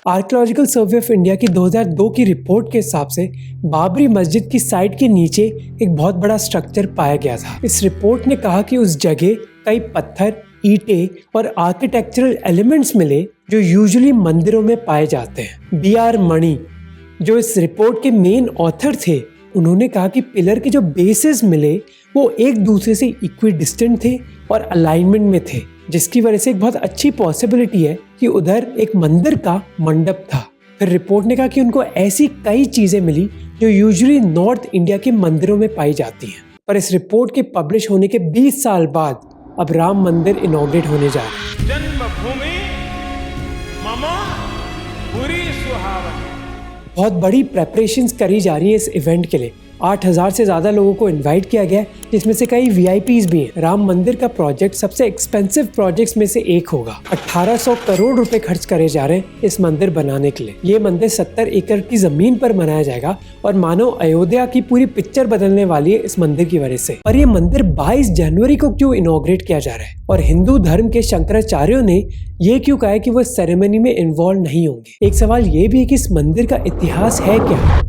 Archaeological survey of India की 2002 की report के हिसाब से बाबरी मस्जिद की साइट के नीचे एक बहुत बड़ा स्ट्रक्चर पाया गया था। इस रिपोर्ट ने कहा कि उस जगह कई पत्थर, ईंटें और आर्किटेक्चरल एलिमेंट्स मिले जो यूजुअली मंदिरों में पाए जाते हैं। B.R. मणि, जो इस रिपोर्ट के मेन ऑथर थे, उन्होंने कहा कि पिलर के जो बेसिस मिले वो एक दूसरे से इक्विडिस्टेंट थे और अलाइनमेंट में थे, जिसकी वजह से एक बहुत अच्छी पॉसिबिलिटी है कि उधर एक मंदिर का मंडप था। फिर रिपोर्ट ने कहा कि उनको ऐसी कई चीजें मिली जो यूजुअली नॉर्थ इंडिया के मंदिरों में पाई जाती हैं। पर इस रिपोर्ट के पब्लिश होने के 20 साल बाद अब राम मंदिर इनॉग्रेट होने जा रहा है। जन्मभूमि मम पुरी सुहावनी। बहुत बड़ी प्रेपरेशंस करी जा रही है इस इवेंट के लिए। 8000 से ज्यादा लोगों को इनवाइट किया गया है, जिसमें से कई VIPs भी हैं। राम मंदिर का प्रोजेक्ट सबसे एक्सपेंसिव प्रोजेक्ट्स में से एक होगा। 1800 करोड़ रुपए खर्च करे जा रहे हैं इस मंदिर बनाने के लिए। ये मंदिर 70 एकड़ की जमीन पर बनाया जाएगा और मानो अयोध्या की पूरी पिक्चर बदलने वाली है इस मंदिर की वजह से। और ये मंदिर 22 जनवरी को क्यों इनॉग्रेट किया जा रहा है? और हिंदू धर्म के शंकराचार्यों ने ये क्यों कहा है कि वो सेरेमनी में इन्वॉल्व नहीं होंगे? एक सवाल ये भी है कि इस मंदिर का इतिहास है क्या?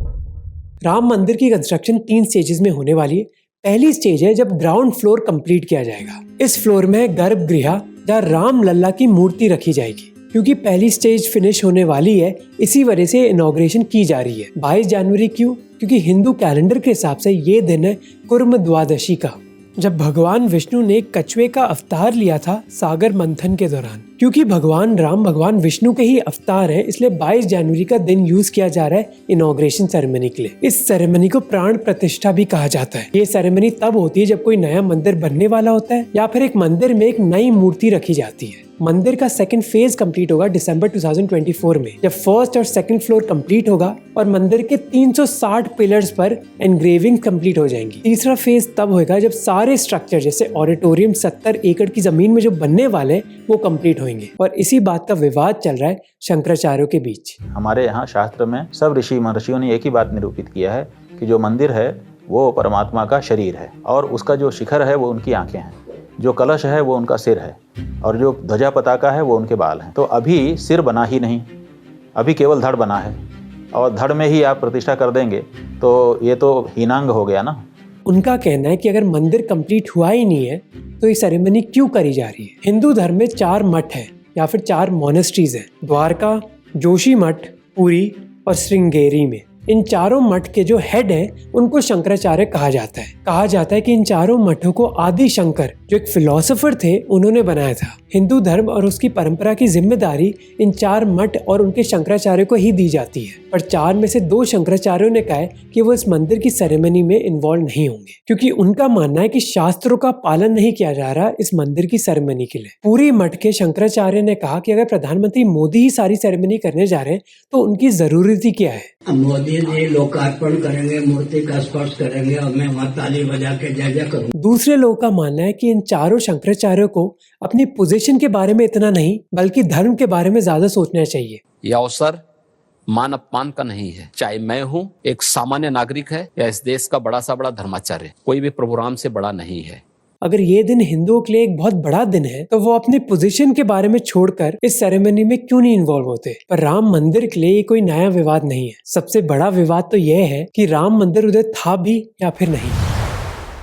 राम मंदिर की कंस्ट्रक्शन 3 स्टेजेस में होने वाली है। पहली स्टेज है जब ग्राउंड फ्लोर कंप्लीट किया जाएगा। इस फ्लोर में गर्भगृह जहाँ राम लल्ला की मूर्ति रखी जाएगी। क्योंकि पहली स्टेज फिनिश होने वाली है, इसी वजह से इनॉग्रेशन की जा रही है। 22 जनवरी क्यों? क्योंकि हिंदू कैलेंडर के हिसाब से ये दिन है कुर्म द्वादशी का, जब भगवान विष्णु ने कछुए का अवतार लिया था सागर मंथन के दौरान। क्योंकि भगवान राम भगवान विष्णु के ही अवतार हैं, इसलिए 22 जनवरी का दिन यूज किया जा रहा है इनॉग्रेशन सेरेमनी के लिए। इस सेरेमनी को प्राण प्रतिष्ठा भी कहा जाता है। ये सेरेमनी तब होती है जब कोई नया मंदिर बनने वाला होता है या फिर एक मंदिर में एक नई मूर्ति रखी जाती है। मंदिर का सेकंड फेज कंप्लीट होगा दिसंबर 2024 में, जब फर्स्ट और सेकंड फ्लोर कंप्लीट होगा और मंदिर के 360 पिलर्स पर एनग्रेविंग कंप्लीट हो जाएंगी। तीसरा फेज तब होगा जब सारे स्ट्रक्चर जैसे ऑडिटोरियम 70 एकड़ की जमीन में जो बनने वाले वो कंप्लीट होंगे। और इसी बात का विवाद चल रहा है शंकराचार्यों के बीच। हमारे यहाँ शास्त्र में सब ऋषि महर्षियों ने एक ही बात निरूपित किया है कि जो मंदिर है वो परमात्मा का शरीर है और उसका जो शिखर है वो उनकी आंखें हैं, जो कलश है वो उनका सिर है और जो ध्वजा पताका है वो उनके बाल हैं। तो अभी सिर बना ही नहीं, अभी केवल धड़ बना है और धड़ में ही आप प्रतिष्ठा कर देंगे तो ये तो हीनांग हो गया ना। उनका कहना है कि अगर मंदिर कंप्लीट हुआ ही नहीं है तो ये सेरेमनी क्यों करी जा रही है? हिंदू धर्म में 4 मठ है या फिर 4 मोनेस्ट्रीज हैं, द्वारका, जोशी मठ, पुरी और श्रृंगेरी में। इन चारों मठ के जो हेड हैं उनको शंकराचार्य कहा जाता है। कहा जाता है कि इन चारों मठों को आदि शंकर, जो एक फिलोसोफर थे, उन्होंने बनाया था। हिंदू धर्म और उसकी परंपरा की जिम्मेदारी इन 4 मठ और उनके शंकराचार्य को ही दी जाती है। पर 4 में से 2 शंकराचार्यों ने कहा है कि वो इस मंदिर की सेरेमनी में इन्वॉल्व नहीं होंगे, क्योंकि उनका मानना है कि शास्त्रों का पालन नहीं किया जा रहा इस मंदिर की सेरेमनी के लिए। पूरी मठ के शंकराचार्य ने कहा कि अगर प्रधानमंत्री मोदी ही सारी सेरेमनी करने जा रहे हैं तो उनकी जरूरत ही क्या है? मोदी जी लोकार्पण करेंगे, मूर्ति का स्पर्श करेंगे और मैं वहाँ ताली बजा के जय जय करूँगा। दूसरे लोगों का मानना है कि इन चारों शंकराचार्यों को अपनी पोजीशन के बारे में इतना नहीं बल्कि धर्म के बारे में ज्यादा सोचना चाहिए। यह अवसर मान अपमान का नहीं है, चाहे मैं हूँ एक सामान्य नागरिक है या इस देश का बड़ा सा बड़ा धर्माचार्य, कोई भी प्रभु राम से बड़ा नहीं है। अगर ये दिन हिंदुओं के लिए एक बहुत बड़ा दिन है तो वो अपनी पोजीशन के बारे में छोड़कर इस सेरेमनी में क्यों नहीं इन्वॉल्व होते? पर राम मंदिर के लिए ये कोई नया विवाद नहीं है। सबसे बड़ा विवाद तो यह है कि राम मंदिर उधर था भी या फिर नहीं।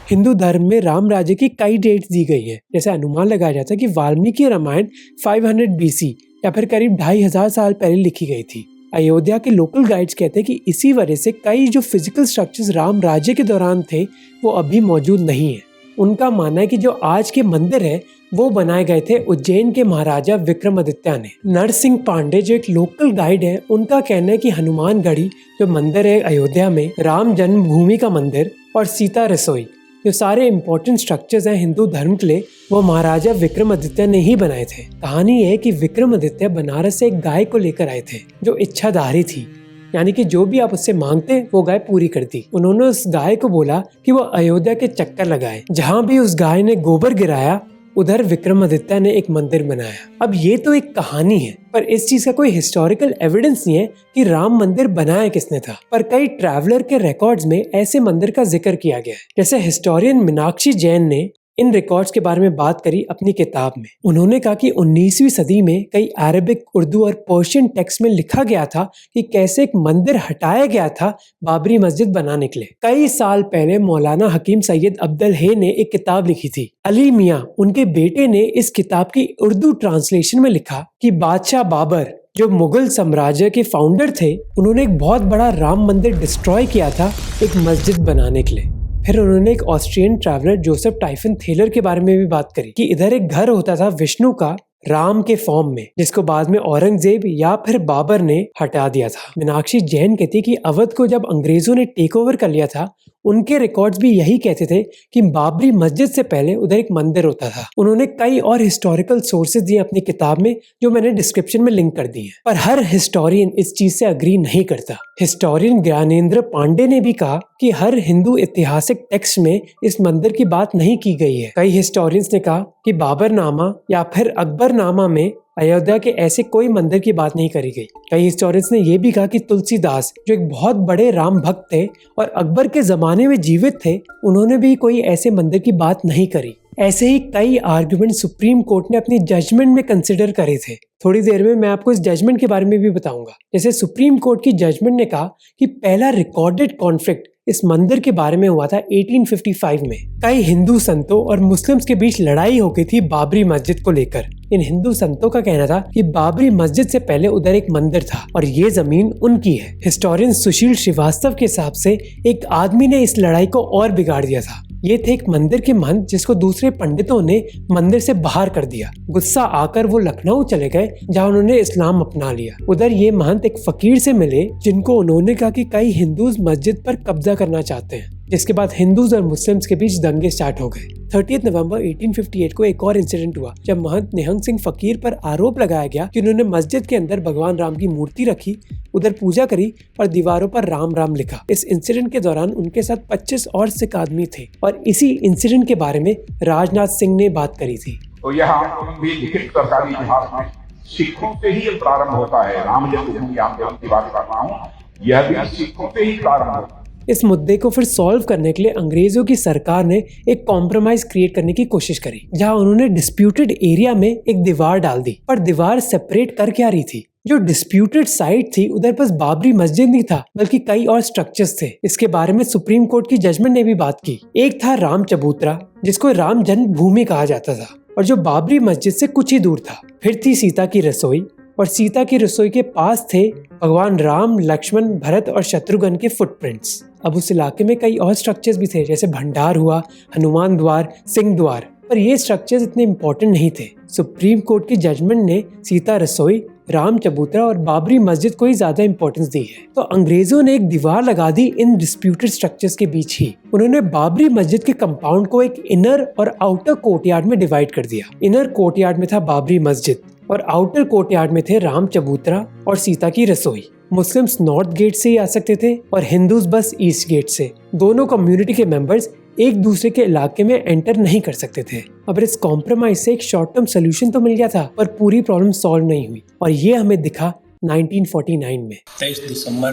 हिंदू धर्म में राम राज्य की कई डेट्स दी गई है। जैसे अनुमान लगाया जाता है कि वाल्मीकि रामायण 500 BC या फिर करीब 2500 साल पहले लिखी गई थी। अयोध्या के लोकल गाइड्स कहते हैं कि इसी वजह से कई जो फिजिकल स्ट्रक्चर्स राम राज्य के दौरान थे वो अभी मौजूद नहीं है। उनका मानना है कि जो आज के मंदिर है वो बनाए गए थे उज्जैन के महाराजा विक्रमादित्य ने। नरसिंह पांडे जो एक लोकल गाइड है, उनका कहना है कि हनुमानगढ़ी जो मंदिर है अयोध्या में, राम जन्मभूमि का मंदिर और सीता रसोई, जो सारे इम्पोर्टेंट स्ट्रक्चर्स हैं हिंदू धर्म के लिए, वो महाराजा विक्रमादित्य ने ही बनाए थे। कहानी है कि विक्रमादित्य बनारस से एक गाय को लेकर आए थे जो इच्छाधारी थी, यानी कि जो भी आप उससे मांगते वो गाय पूरी करती। उन्होंने उस गाय को बोला कि वो अयोध्या के चक्कर लगाए। जहाँ भी उस गाय ने गोबर गिराया उधर विक्रमादित्य ने एक मंदिर बनाया। अब ये तो एक कहानी है, पर इस चीज का कोई हिस्टोरिकल एविडेंस नहीं है कि राम मंदिर बनाया किसने था। पर कई ट्रैवलर के रिकॉर्ड्स में ऐसे मंदिर का जिक्र किया गया है। जैसे हिस्टोरियन मीनाक्षी जैन ने इन रिकॉर्ड्स के बारे में बात करी अपनी किताब में। उन्होंने कहा कि 19वीं सदी में कई अरबिक, उर्दू और पर्शियन टेक्स्ट में लिखा गया था कि कैसे एक मंदिर हटाया गया था बाबरी मस्जिद बनाने के लिए। कई साल पहले मौलाना हकीम सैयद अब्दुल हे ने एक किताब लिखी थी। अली मियां, उनके बेटे ने इस किताब की उर्दू ट्रांसलेशन में लिखा कि बादशाह बाबर, जो मुगल साम्राज्य के फाउंडर थे, उन्होंने एक बहुत बड़ा राम मंदिर डिस्ट्रॉय किया था एक मस्जिद बनाने के लिए। फिर उन्होंने एक Austrian traveller Joseph typhoon Thaler के बारे में भी बात करी कि इधर एक घर होता था विष्णु का राम के फॉर्म में, जिसको बाद में औरंगजेब या फिर बाबर ने हटा दिया था। मीनाक्षी जैन कहती कि अवध को जब अंग्रेजों ने टेक ओवर कर लिया था, उनके रिकॉर्ड्स भी यही कहते थे कि बाबरी मस्जिद से पहले उधर एक मंदिर होता था। उन्होंने कई और हिस्टोरिकल सोर्सेज दिए अपनी किताब में, जो मैंने डिस्क्रिप्शन में लिंक कर दी है। पर हर हिस्टोरियन इस चीज से अग्री नहीं करता। हिस्टोरियन ज्ञानेंद्र पांडे ने भी कहा कि हर हिंदू ऐतिहासिक टेक्स्ट में इस मंदिर की बात नहीं की गई है। कई हिस्टोरियंस ने कहा कि बाबरनामा या फिर अकबरनामा में अयोध्या के ऐसे कोई मंदिर की बात नहीं करी गई। कई हिस्टोरियंस ने यह भी कहा कि तुलसीदास, जो एक बहुत बड़े राम भक्त थे और अकबर के जमाने में जीवित थे, उन्होंने भी कोई ऐसे मंदिर की बात नहीं करी। ऐसे ही कई आर्गुमेंट सुप्रीम कोर्ट ने अपनी जजमेंट में कंसिडर करे थे। थोड़ी देर में मैं आपको इस जजमेंट के बारे में भी बताऊंगा। जैसे सुप्रीम कोर्ट की जजमेंट ने कहा कि पहला रिकॉर्डेड कॉन्फ्लिक्ट इस मंदिर के बारे में हुआ था 1855 में। कई हिंदू संतों और मुस्लिम्स के बीच लड़ाई हो गई थी बाबरी मस्जिद को लेकर। इन हिंदू संतों का कहना था कि बाबरी मस्जिद से पहले उधर एक मंदिर था और ये जमीन उनकी है। हिस्टोरियन सुशील श्रीवास्तव के हिसाब से एक आदमी ने इस लड़ाई को और बिगाड़ दिया था। ये थे एक मंदिर के महंत, जिसको दूसरे पंडितों ने मंदिर से बाहर कर दिया। गुस्सा आकर वो लखनऊ चले गए, जहाँ उन्होंने इस्लाम अपना लिया। उधर ये महंत एक फकीर से मिले, जिनको उन्होंने कहा कि कई हिंदूज मस्जिद पर कब्जा करना चाहते हैं। जिसके बाद हिंदूज और मुस्लिम्स के बीच दंगे स्टार्ट हो गए। 30 नवंबर 1858 को एक और इंसिडेंट हुआ, जब महंत निहंग सिंह फकीर पर आरोप लगाया गया कि उन्होंने मस्जिद के अंदर भगवान राम की मूर्ति रखी, उधर पूजा करी और दीवारों पर राम राम लिखा। इस इंसिडेंट के दौरान उनके साथ 25 और सिख आदमी थे और इसी इंसिडेंट के बारे में राजनाथ सिंह ने बात करी थी। तो यहाँ भी लिखित सरकारी इतिहास में सिखों से ही प्रारंभ होता है। राम जन्मभूमि आंदोलन की बात कर रहा हूँ, यह भी सिखों से ही प्रारंभ होता है। इस मुद्दे को फिर सॉल्व करने के लिए अंग्रेजों की सरकार ने एक कॉम्प्रोमाइज क्रिएट करने की कोशिश करी, जहां उन्होंने डिस्प्यूटेड एरिया में एक दीवार डाल दी। पर दीवार सेपरेट कर क्या रही थी? जो डिस्प्यूटेड साइट थी, उधर बस बाबरी मस्जिद नहीं था, बल्कि कई और स्ट्रक्चर्स थे। इसके बारे में सुप्रीम कोर्ट की जजमेंट ने भी बात की। एक था राम चबूतरा, जिसको राम जन्मभूमि कहा जाता था और जो बाबरी मस्जिद से कुछ ही दूर था। फिर थी सीता की रसोई, और सीता की रसोई के पास थे भगवान राम, लक्ष्मण, भरत और शत्रुघ्न के फुटप्रिंट्स। अब उस इलाके में कई और स्ट्रक्चर्स भी थे, जैसे भंडार हुआ, हनुमान द्वार, सिंह द्वार, पर ये स्ट्रक्चर्स इतने इम्पोर्टेंट नहीं थे। सुप्रीम कोर्ट की जजमेंट ने सीता रसोई, राम चबूतरा और बाबरी मस्जिद को ही ज्यादा इंपॉर्टेंस दी है। तो अंग्रेजों ने एक दीवार लगा दी इन डिस्प्यूटेड स्ट्रक्चर्स के बीच ही। उन्होंने बाबरी मस्जिद के कंपाउंड को एक इनर और आउटर कोर्टयार्ड में डिवाइड कर दिया। इनर कोर्टयार्ड में था बाबरी मस्जिद और आउटर कोर्टयार्ड में थे राम चबूतरा और सीता की रसोई। मुस्लिम्स नॉर्थ गेट से ही आ सकते थे और हिंदूज बस ईस्ट गेट से। दोनों कम्युनिटी के मेंबर्स एक दूसरे के इलाके में एंटर नहीं कर सकते थे। अब इस कॉम्प्रोमाइज से एक शॉर्ट टर्म सोल्यूशन तो मिल गया था, पर पूरी प्रॉब्लम सॉल्व नहीं हुई और ये हमें दिखा 1949 में। 23 दिसंबर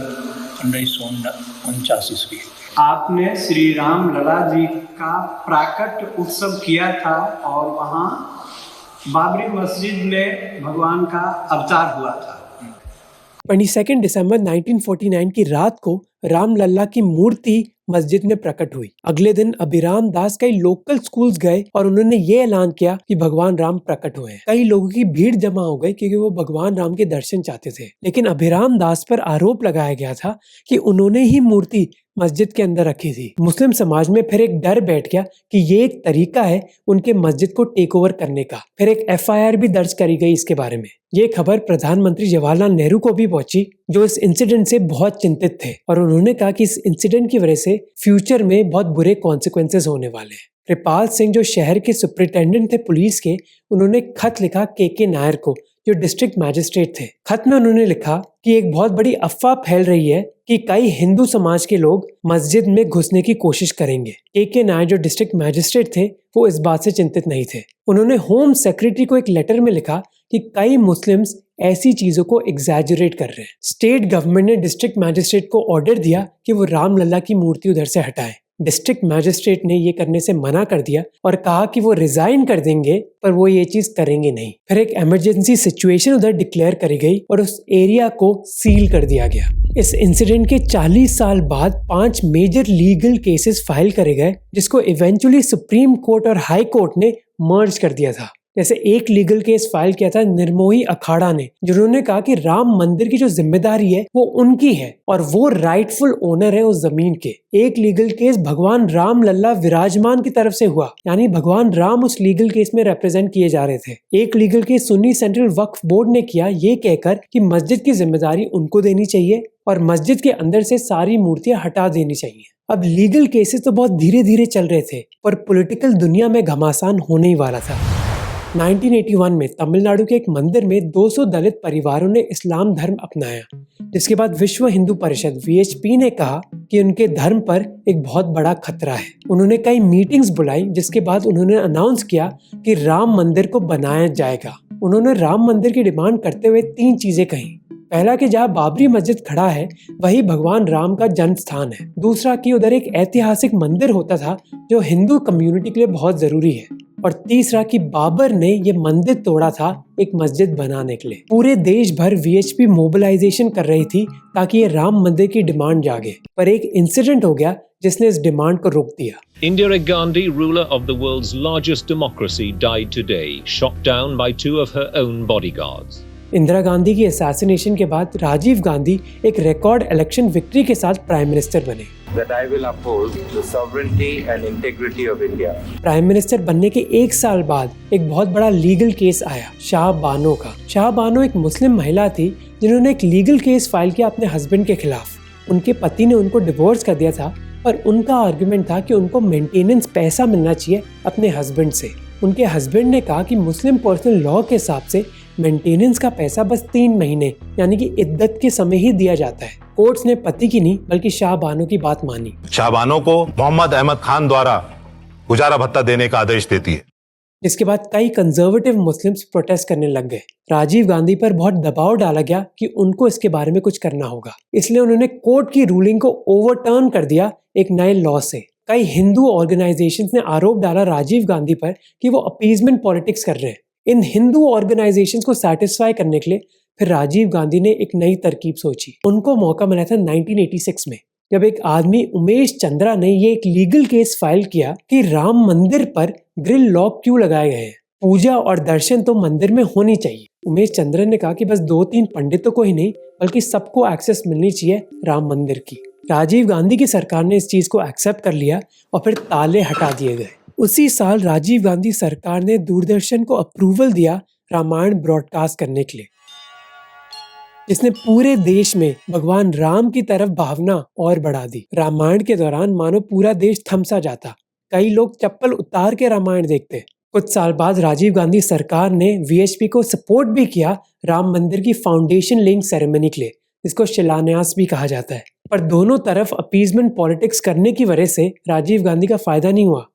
1949 ईस्वी आपने श्री राम लला जी का प्राकट उत्सव किया था और वहाँ बाबरी मस्जिद में भगवान का अवतार हुआ था। 22 दिसंबर 1949 की रात को राम लल्ला की मूर्ति मस्जिद में प्रकट हुई। अगले दिन अभिराम दास कई लोकल स्कूल्स गए और उन्होंने ये ऐलान किया कि भगवान राम प्रकट हुए हैं। कई लोगों की भीड़ जमा हो गई क्योंकि वो भगवान राम के दर्शन चाहते थे। लेकिन अभिराम दास पर आरोप लगाया गया था कि उन्होंने ही मूर्ति मस्जिद के अंदर रखी थी। मुस्लिम समाज में फिर एक डर बैठ गया कि ये एक तरीका है उनके मस्जिद को टेक ओवर करने का। फिर एक FIR भी दर्ज करी गई इसके बारे में। ये खबर प्रधानमंत्री जवाहरलाल नेहरू को भी पहुंची, जो इस इंसिडेंट से बहुत चिंतित थे और उन्होंने कहा कि इस इंसिडेंट की वजह से फ्यूचर में बहुत बुरे कॉन्सिक्वेंसेस होने वाले हैं। कृपाल सिंह, जो शहर के सुपरिटेंडेंट थे पुलिस के, उन्होंने खत लिखा KK नायर को, जो डिस्ट्रिक्ट मैजिस्ट्रेट थे। खत में उन्होंने लिखा कि एक बहुत बड़ी अफवाह फैल रही है कि कई हिंदू समाज के लोग मस्जिद में घुसने की कोशिश करेंगे। KK नायर, जो डिस्ट्रिक्ट मैजिस्ट्रेट थे, वो इस बात से चिंतित नहीं थे। उन्होंने होम सेक्रेटरी को एक लेटर में लिखा कि कई मुस्लिम्स ऐसी चीजों को एग्जैजरेट कर रहे हैं। स्टेट गवर्नमेंट ने डिस्ट्रिक्ट मैजिस्ट्रेट को ऑर्डर दिया कि वो राम लल्ला की मूर्ति उधर से हटाए। डिस्ट्रिक्ट मैजिस्ट्रेट ने ये करने से मना कर दिया और कहा कि वो रिजाइन कर देंगे, पर वो ये चीज करेंगे नहीं। फिर एक इमरजेंसी सिचुएशन उधर डिक्लेयर करी गई और उस एरिया को सील कर दिया गया। इस इंसिडेंट के 40 साल बाद 5 मेजर लीगल केसेस फाइल करे गए, जिसको इवेंचुअली सुप्रीम कोर्ट और हाई कोर्ट ने मर्ज कर दिया था। जैसे एक लीगल केस फाइल किया था निर्मोही अखाड़ा ने, जिन्होंने कहा कि राम मंदिर की जो जिम्मेदारी है वो उनकी है और वो राइटफुल ओनर है उस जमीन के। एक लीगल केस भगवान राम लल्ला विराजमान की तरफ से हुआ, यानी भगवान राम उस लीगल केस में रिप्रेजेंट किए जा रहे थे। एक लीगल केस सुन्नी सेंट्रल वक्फ बोर्ड ने किया, ये कहकर कि मस्जिद की जिम्मेदारी उनको देनी चाहिए और मस्जिद के अंदर से सारी मूर्तियां हटा देनी चाहिए। अब लीगल केसेस तो बहुत धीरे धीरे चल रहे थे, पर पॉलिटिकल दुनिया में घमासान होने ही वाला था। 1981 में तमिलनाडु के एक मंदिर में 200 दलित परिवारों ने इस्लाम धर्म अपनाया, जिसके बाद विश्व हिंदू परिषद VHP ने कहा कि उनके धर्म पर एक बहुत बड़ा खतरा है। उन्होंने कई मीटिंग्स बुलाई, जिसके बाद उन्होंने अनाउंस किया कि राम मंदिर को बनाया जाएगा। उन्होंने राम मंदिर की डिमांड करते हुए 3 चीजें कही। पहला कि जहाँ बाबरी मस्जिद खड़ा है वही भगवान राम का जन्म स्थान है। दूसरा कि उधर एक ऐतिहासिक मंदिर होता था जो हिंदू कम्युनिटी के लिए बहुत जरूरी है। और तीसरा कि बाबर ने ये मंदिर तोड़ा था एक मस्जिद बनाने के लिए। पूरे देश भर VHP मोबिलाइजेशन कर रही थी ताकि ये राम मंदिर की डिमांड जागे, पर एक इंसिडेंट हो गया जिसने इस डिमांड को रोक दिया। Indira Gandhi, ruler of the world's largest democracy, died today, shot down by 2 of her own bodyguards. Indira Gandhi की असैसिनेशन के बाद राजीव गांधी एक रिकॉर्ड इलेक्शन विक्ट्री के साथ प्राइम मिनिस्टर बने। That I will uphold the sovereignty and integrity of India. Prime minister बनने के 1 साल बाद एक बहुत बड़ा लीगल केस आया शाह बानो का। शाह बानो एक मुस्लिम महिला थी जिन्होंने एक लीगल केस फाइल किया अपने हस्बैंड के खिलाफ। उनके पति ने उनको डिवोर्स कर दिया था, पर उनका आर्गुमेंट था कि उनको मेंटेनेंस पैसा मिलना चाहिए अपने हस्बैंड से। उनके हस्बैंड ने कहा कि मुस्लिम पर्सनल लॉ के हिसाब से मेंटेनेंस का पैसा बस 3 महीने यानी कि इद्दत के समय ही दिया जाता है। कोर्ट्स ने पति की नहीं बल्कि शाह बानो की बात मानी। शाह बानो को मोहम्मद अहमद खान द्वारा गुजारा भत्ता देने का आदेश देती है, जिसके बाद कई कंजर्वेटिव मुस्लिम्स प्रोटेस्ट करने लग गए। राजीव गांधी पर बहुत दबाव डाला गया कि उनको इसके बारे में कुछ करना होगा, इसलिए उन्होंने कोर्ट की रूलिंग को ओवरटर्न कर दिया एक नए लॉ से। कई हिंदू ऑर्गेनाइजेशंस ने आरोप डाला राजीव गांधी पर कि वो अपीजमेंट पॉलिटिक्स कर रहे हैं। इन हिंदू ऑर्गेनाइजेशंस को सैटिस्फाई करने के लिए फिर राजीव गांधी ने एक नई तरकीब सोची। उनको मौका मिला था 1986 में, जब एक आदमी उमेश चंद्रा ने ये एक लीगल केस फाइल किया कि राम मंदिर पर ग्रिल लॉक क्यों लगाए गए हैं, पूजा और दर्शन तो मंदिर में होनी चाहिए। उमेश चंद्रा ने कहा कि बस 2-3 पंडितों को ही नहीं बल्कि सबको एक्सेस मिलनी चाहिए राम मंदिर की। राजीव गांधी की सरकार ने इस चीज को एक्सेप्ट कर लिया और फिर ताले हटा दिए गए। उसी साल राजीव गांधी सरकार ने दूरदर्शन को अप्रूवल दिया रामायण ब्रॉडकास्ट करने के लिए, जिसने पूरे देश में भगवान राम की तरफ भावना और बढ़ा दी। रामायण के दौरान मानो पूरा देश थम सा जाता, कई लोग चप्पल उतार के रामायण देखते। कुछ साल बाद राजीव गांधी सरकार ने VHP को सपोर्ट भी किया राम मंदिर की फाउंडेशन लेइंग सेरेमनी के लिए, जिसको शिलान्यास भी कहा जाता है। पर दोनों तरफ अपीजमेंट पॉलिटिक्स करने की वजह से राजीव गांधी का फायदा नहीं हुआ,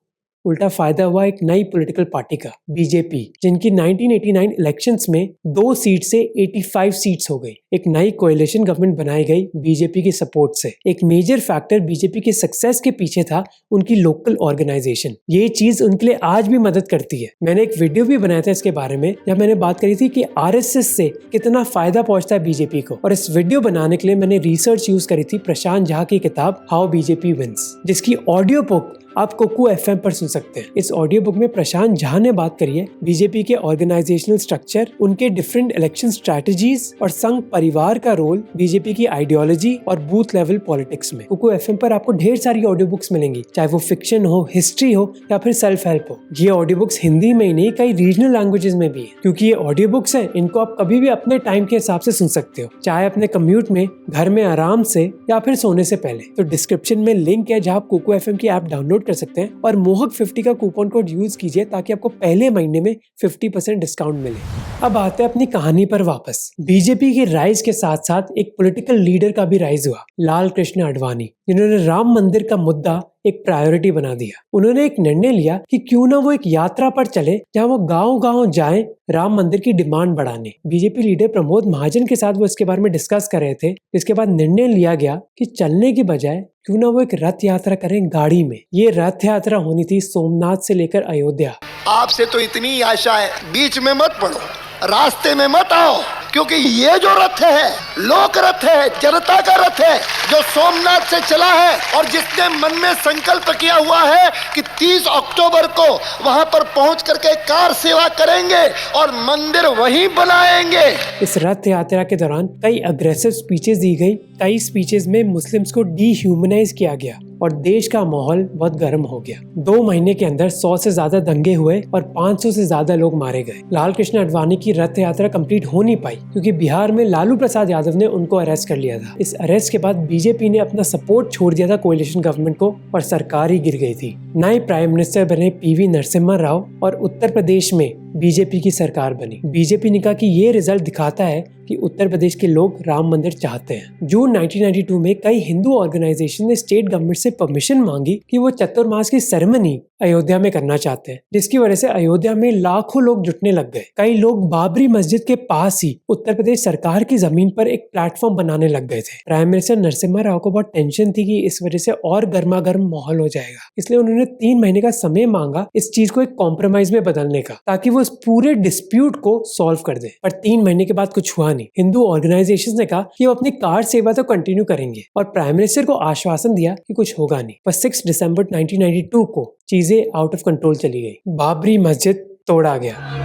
उल्टा फायदा हुआ एक नई पॉलिटिकल पार्टी का, BJP, जिनकी 1989 इलेक्शंस में 2 सीट से 85 सीट्स हो गई। एक नई कोएलिशन गवर्नमेंट बनाई गई BJP की सपोर्ट से। एक मेजर फैक्टर BJP के सक्सेस के पीछे था उनकी लोकल ऑर्गेनाइजेशन। ये चीज उनके लिए आज भी मदद करती है। मैंने एक वीडियो भी बनाया था इसके बारे में, जब मैंने बात करी थी कि RSS से कितना फायदा पहुंचता है BJP को, और इस वीडियो बनाने के लिए मैंने रिसर्च यूज करी थी प्रशांत झा की किताब हाउ BJP विंस, जिसकी ऑडियो बुक आप कुकू FM पर सुन सकते हैं। इस ऑडियो बुक में प्रशांत झा ने बात करी है BJP के ऑर्गेनाइजेशनल स्ट्रक्चर, उनके डिफरेंट इलेक्शन स्ट्रैटेजीज और संघ परिवार का रोल, BJP की आइडियोलॉजी और बूथ लेवल पॉलिटिक्स में। कुकू FM पर आपको ढेर सारी ऑडियो बुक्स मिलेंगी, चाहे वो फिक्शन हो, हिस्ट्री हो या फिर सेल्फ हेल्प हो। ये ऑडियो बुक्स हिंदी में ही नहीं कई रीजनल लैंग्वेजेस में भी है। क्योंकि ये ऑडियो बुक्स है, इनको आप कभी भी अपने टाइम के हिसाब से सुन सकते हो, चाहे अपने कम्यूट में, घर में आराम से या फिर सोने से पहले। तो डिस्क्रिप्शन में लिंक है जहाँ आप कुकू FM की ऐप डाउनलोड कर सकते हैं और मोहक 50 का कूपन कोड यूज कीजिए ताकि आपको पहले महीने में 50% डिस्काउंट मिले। अब आते हैं अपनी कहानी पर वापस। BJP के राइज के साथ साथ एक पॉलिटिकल लीडर का भी राइज हुआ, लाल कृष्ण आडवाणी, जिन्होंने राम मंदिर का मुद्दा एक प्रायोरिटी बना दिया। उन्होंने एक निर्णय लिया कि क्यों ना वो एक यात्रा पर चले जहां वो गांव-गांव जाएं राम मंदिर की डिमांड बढ़ाने। बीजेपी लीडर प्रमोद महाजन के साथ वो इसके बारे में डिस्कस कर रहे थे। इसके बाद निर्णय लिया गया कि चलने की बजाय क्यों ना वो एक रथ यात्रा करें गाड़ी में। ये रथ यात्रा होनी थी सोमनाथ से लेकर अयोध्या। आपसे तो इतनी आशा है, बीच में मत पड़ो, रास्ते में मत आओ, क्योंकि ये जो रथ है लोक रथ है, जनता का रथ है जो सोमनाथ से चला है और जिसने मन में संकल्प किया हुआ है कि 30 अक्टूबर को वहां पर पहुंच करके कार सेवा करेंगे और मंदिर वहीं बनाएंगे। इस रथ यात्रा के दौरान कई अग्रेसिव स्पीचेस दी गई। कई स्पीचेस में मुस्लिम्स को डीह्यूमनाइज किया गया और देश का माहौल बहुत गर्म हो गया। 2 महीने के अंदर 100 से ज्यादा दंगे हुए और 500 से ज्यादा लोग मारे गए। लाल कृष्ण आडवाणी की रथ यात्रा कंप्लीट हो नहीं पाई क्योंकि बिहार में लालू प्रसाद यादव ने उनको अरेस्ट कर लिया था। इस अरेस्ट के बाद बीजेपी ने अपना सपोर्ट छोड़ दिया था कोalition गवर्नमेंट को और सरकार ही गिर गई थी। नए प्राइम मिनिस्टर बने PV नरसिम्हा राव और उत्तर प्रदेश में बीजेपी की सरकार बनी। बीजेपी ने कहा कि ये रिजल्ट दिखाता है कि उत्तर प्रदेश के लोग राम मंदिर चाहते हैं। जून 1992 में कई हिंदू ऑर्गेनाइजेशन ने स्टेट गवर्नमेंट से परमिशन मांगी कि वो चतुर्मास की सेरेमनी अयोध्या में करना चाहते हैं, जिसकी वजह से अयोध्या में लाखों लोग जुटने लग गए। कई लोग बाबरी मस्जिद के पास ही उत्तर प्रदेश सरकार की जमीन पर एक प्लेटफॉर्म बनाने लग गए थे। प्राइम मिनिस्टर नरसिम्हा राव को बहुत टेंशन थी कि इस वजह से और गर्मा गर्म माहौल हो जाएगा, इसलिए उन्होंने 3 महीने का समय मांगा इस चीज को एक कॉम्प्रोमाइज में बदलने का, ताकि वो इस पूरे डिस्प्यूट को सॉल्व कर दे। पर 3 महीने के बाद कुछ हुआ नहीं। हिंदू ऑर्गेनाइजेशंस ने कहा कि वो अपनी कार सेवा तो कंटिन्यू करेंगे और प्राइम मिनिस्टर को आश्वासन दिया कि कुछ होगा नहीं। पर 6 दिसंबर 1992 को चीजें आउट ऑफ कंट्रोल चली गई। बाबरी मस्जिद तोड़ा गया।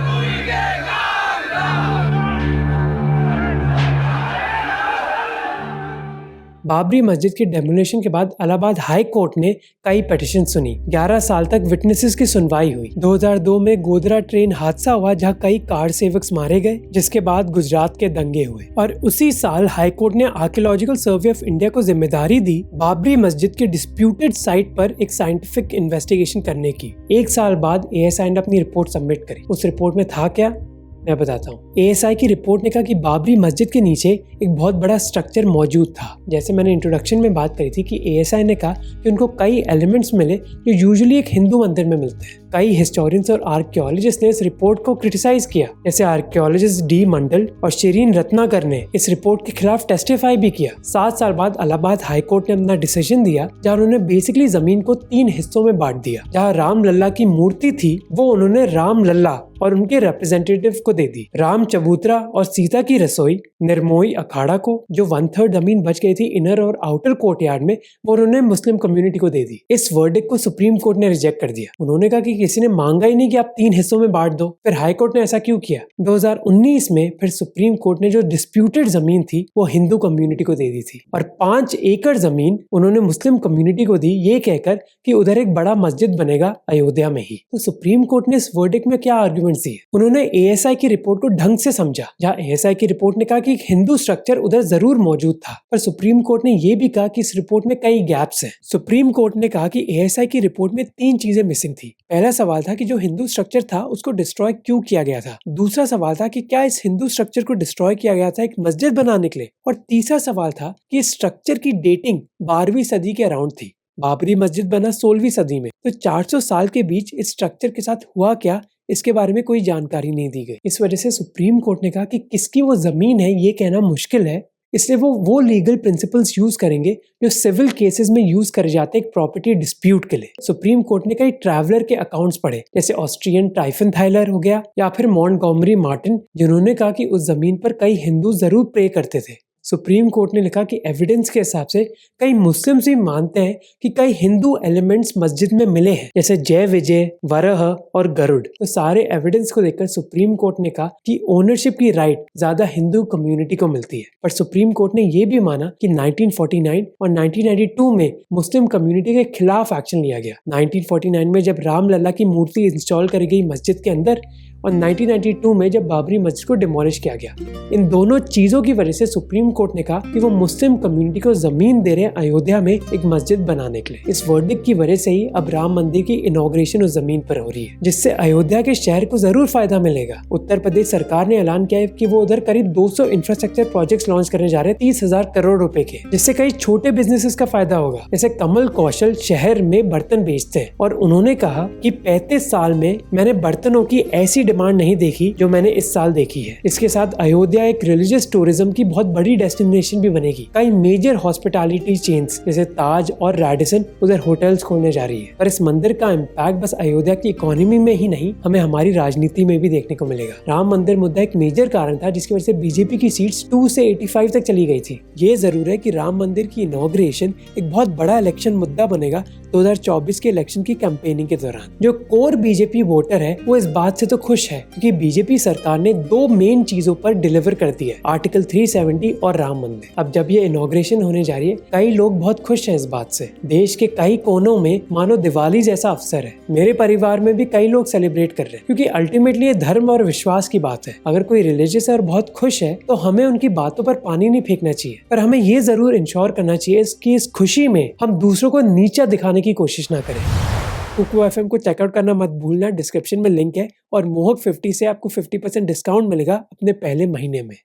बाबरी मस्जिद की डेमोलिशन के बाद इलाहाबाद हाई कोर्ट ने कई पिटीशन सुनी। 11 साल तक विटनेसेस की सुनवाई हुई। 2002 में गोधरा ट्रेन हादसा हुआ जहां कई कार सेवक्स मारे गए, जिसके बाद गुजरात के दंगे हुए और उसी साल हाई कोर्ट ने आर्कियोलॉजिकल सर्वे ऑफ इंडिया को जिम्मेदारी दी बाबरी मस्जिद के डिस्प्यूटेड साइट पर एक साइंटिफिक इन्वेस्टिगेशन करने की। 1 साल बाद ASI ने अपनी रिपोर्ट सबमिट करी। उस रिपोर्ट में था क्या, मैं बताता हूँ। ASI की रिपोर्ट ने कहा कि बाबरी मस्जिद के नीचे एक बहुत बड़ा स्ट्रक्चर मौजूद था। जैसे मैंने इंट्रोडक्शन में बात करी थी कि ASI ने कहा कि उनको कई एलिमेंट्स मिले जो यूजुअली एक हिंदू मंदिर में मिलते हैं। कई हिस्टोरियंस और आर्कियोलॉजिस्ट ने इस रिपोर्ट को क्रिटिसाइज किया। जैसे आर्कियोलॉजिस्ट D मंडल और शिरीन रत्नाकर ने इस रिपोर्ट के खिलाफ टेस्टिफाई भी किया। 7 साल बाद इलाहाबाद हाई कोर्ट ने अपना डिसीजन दिया, जहाँ उन्होंने बेसिकली जमीन को 3 हिस्सों में बांट दिया। जहाँ राम लल्ला की मूर्ति थी वो उन्होंने राम लल्ला और उनके रिप्रेजेंटेटिव को दे दी। राम चबूतरा और सीता की रसोई निर्मोही अखाड़ा को, जो 1/3 जमीन बच गई थी इनर और आउटर कोर्टयार्ड में, वो उन्होंने मुस्लिम कम्युनिटी को दे दी। इस वर्डिक्ट को सुप्रीम कोर्ट ने रिजेक्ट कर दिया। उन्होंने कहा कि किसी ने मांगा ही नहीं कि आप 3 हिस्सों में बांट दो। फिर हाई कोर्ट ने ऐसा क्यों किया? 2019 में फिर सुप्रीम कोर्ट ने जो डिस्प्यूटेड जमीन थी वो हिंदू कम्युनिटी को दे दी थी और 5 एकड़ जमीन उन्होंने मुस्लिम कम्युनिटी को दी, ये कहकर कि उधर एक बड़ा मस्जिद बनेगा अयोध्या में ही। तो सुप्रीम कोर्ट ने इस वर्डिक्ट में क्या आर्ग्यूमेंट दिए? उन्होंने ASI की रिपोर्ट को ढंग से समझा। जहाँ ASI की रिपोर्ट ने कहा कि एक हिंदू स्ट्रक्चर उधर जरूर मौजूद था, पर सुप्रीम कोर्ट ने यह भी कहा कि इस रिपोर्ट में कई गैप्स हैं। सुप्रीम कोर्ट ने कहा कि ASI की रिपोर्ट में 3 चीजें मिसिंग थी। पहला सवाल था कि जो हिंदू स्ट्रक्चर था उसको डिस्ट्रॉय क्यों किया गया था। दूसरा सवाल था कि क्या इस हिंदू स्ट्रक्चर को डिस्ट्रॉय किया गया था एक मस्जिद बनाने के लिए। और तीसरा सवाल था कि इस स्ट्रक्चर की डेटिंग 12वीं सदी के अराउंड थी। बाबरी मस्जिद बना 16वीं सदी में, तो 400 साल के बीच इस स्ट्रक्चर के साथ हुआ क्या, इसके बारे में कोई जानकारी नहीं दी गई। इस वजह से सुप्रीम कोर्ट ने कहा कि किसकी वो जमीन है ये कहना मुश्किल है, इसलिए वो लीगल प्रिंसिपल्स यूज करेंगे जो सिविल केसेस में यूज करे जाते हैं एक प्रॉपर्टी डिस्प्यूट के लिए। सुप्रीम कोर्ट ने कई ट्रैवलर के अकाउंट्स पढ़े, जैसे ऑस्ट्रियन टाइफनथाइलर हो गया या फिर मॉन्टगोमरी मार्टिन, जिन्होंने कहा कि उस जमीन पर कई हिंदू जरूर प्रे करते थे। सुप्रीम कोर्ट ने लिखा कि एविडेंस के हिसाब से कई मुस्लिम्स भी मानते हैं कि कई हिंदू एलिमेंट्स मस्जिद में मिले हैं, जैसे जय विजय, वरह और गरुड़। तो सारे एविडेंस को देखकर सुप्रीम कोर्ट ने कहा कि ओनरशिप की राइट ज्यादा हिंदू कम्युनिटी को मिलती है। पर सुप्रीम कोर्ट ने यह भी माना कि 1949 और 1992 में मुस्लिम कम्युनिटी के खिलाफ एक्शन लिया गया। 1949 में जब राम लल्ला की मूर्ति इंस्टॉल करी गई मस्जिद के अंदर और 1992 में जब बाबरी मस्जिद को डिमोलिश किया गया। इन दोनों चीजों की वजह से सुप्रीम कोर्ट ने कहा कि वो मुस्लिम कम्युनिटी को जमीन दे रहे हैं अयोध्या में एक मस्जिद बनाने के लिए। इस वर्डिक्ट की वजह से ही अब राम मंदिर की इनॉग्रेशन उस जमीन पर हो रही है, जिससे अयोध्या के शहर को जरूर फायदा मिलेगा। उत्तर प्रदेश सरकार ने ऐलान किया है कि वो उधर करीब 200 इंफ्रास्ट्रक्चर प्रोजेक्ट्स लॉन्च करने जा रहे हैं 30,000 करोड़ रुपए के, जिससे कई छोटे बिजनेसेस का फायदा होगा। जैसे कमल कौशल शहर में बर्तन बेचते हैं और उन्होंने कहा कि 35 साल में मैंने बर्तनों की ऐसी डिमांड नहीं देखी जो मैंने इस साल देखी है। इसके साथ अयोध्या एक रिलीजियस टूरिज्म की बहुत बड़ी डेस्टिनेशन भी बनेगी। कई मेजर हॉस्पिटैलिटी चेन्स जैसे ताज और रैडिसन उधर होटल्स खोलने जा रही है। पर इस मंदिर का इम्पैक्ट बस अयोध्या की इकोनॉमी में ही नहीं, हमें हमारी राजनीति में भी देखने को मिलेगा। राम मंदिर मुद्दा एक मेजर कारण था जिसकी वजह से बीजेपी की सीट्स 2 से 85 तक चली गई थी। ये जरूर है कि राम मंदिर की इनॉग्रेशन एक बहुत बड़ा इलेक्शन मुद्दा बनेगा 2024 के इलेक्शन की कैंपेनिंग के दौरान। जो कोर बीजेपी वोटर है वो इस बात से तो खुश है क्योंकि बीजेपी सरकार ने 2 मेन चीजों पर डिलीवर कर दिया है, आर्टिकल 370 और राम मंदिर। अब जब ये इनॉग्रेशन होने जा रही है, कई लोग बहुत खुश हैं इस बात से। देश के कई कोनों में मानो दिवाली जैसा अवसर है। मेरे परिवार में भी कई लोग सेलिब्रेट कर रहे हैं क्योंकि अल्टीमेटली ये धर्म और विश्वास की बात है। अगर कोई रिलीजियस है और बहुत खुश है तो हमें उनकी बातों पर पानी नहीं फेंकना चाहिए, पर हमें ये जरूर इंश्योर करना चाहिए कि इस खुशी में हम दूसरों को नीचा दिखाने की कोशिश ना करें। कुकू FM को चेकआउट करना मत भूलना, डिस्क्रिप्शन में लिंक है और मोहक 50 से आपको 50% डिस्काउंट मिलेगा अपने पहले महीने में।